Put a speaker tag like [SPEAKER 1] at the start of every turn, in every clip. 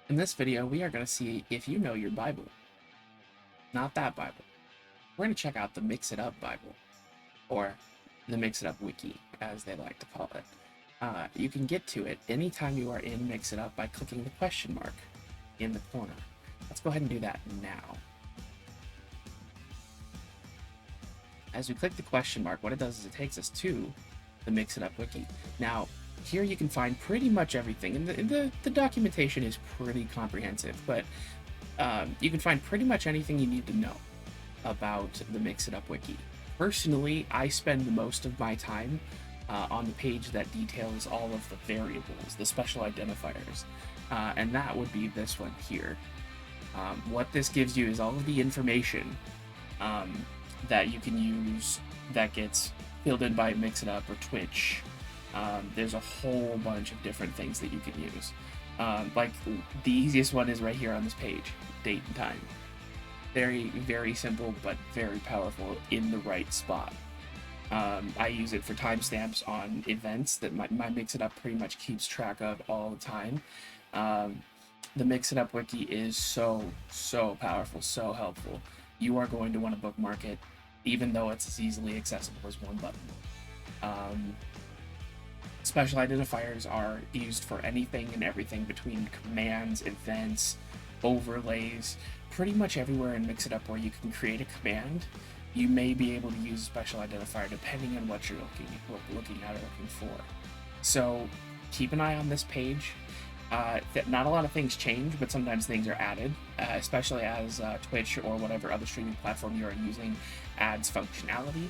[SPEAKER 1] In this video, we are going to see if you know your Bible. Not that Bible. We're going to check out the MixItUp Bible, or the MixItUp Wiki, as they like to call it. You can get to it anytime you are in MixItUp by clicking the question mark in the corner. Let's go ahead and do that now. As we click the question mark, what it does is it takes us to the MixItUp Wiki. Now, here you can find pretty much everything, and the documentation is pretty comprehensive, but you can find pretty much anything you need to know about the MixItUp Wiki. Personally, I spend the most of my time on the page that details all of the variables, the special identifiers, and that would be this one here. What this gives you is all of the information that you can use that gets filled in by MixItUp or Twitch. There's a whole bunch of different things that you can use. Like the easiest one is right here on this page, date and time. Very, very simple, but very powerful in the right spot. I use it for timestamps on events that my MixItUp pretty much keeps track of all the time. The MixItUp Wiki is so powerful, so helpful. You are going to want to bookmark it, even though it's as easily accessible as one button. Special identifiers are used for anything and everything between commands, events, overlays, pretty much everywhere in MixItUp where you can create a command. You may be able to use a special identifier depending on what you're looking at or looking for. So keep an eye on this page. Not a lot of things change, but sometimes things are added, especially as Twitch or whatever other streaming platform you are using adds functionality.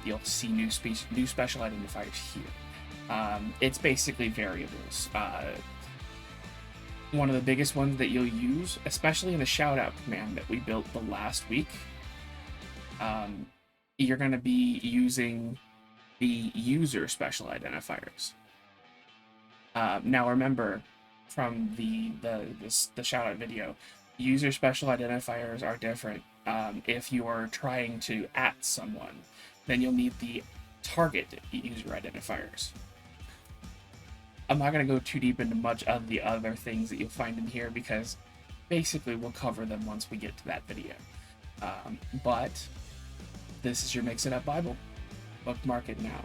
[SPEAKER 1] You'll see new special identifiers here. It's basically variables. One of the biggest ones that you'll use, especially in the shoutout command that we built the last week, you're going to be using the user special identifiers. Now remember, from the shoutout video, user special identifiers are different. If you are trying to @ someone, then you'll need the target user identifiers. I'm not going to go too deep into much of the other things that you'll find in here because basically we'll cover them once we get to that video. But this is your MixItUp Bible. Bookmark it now.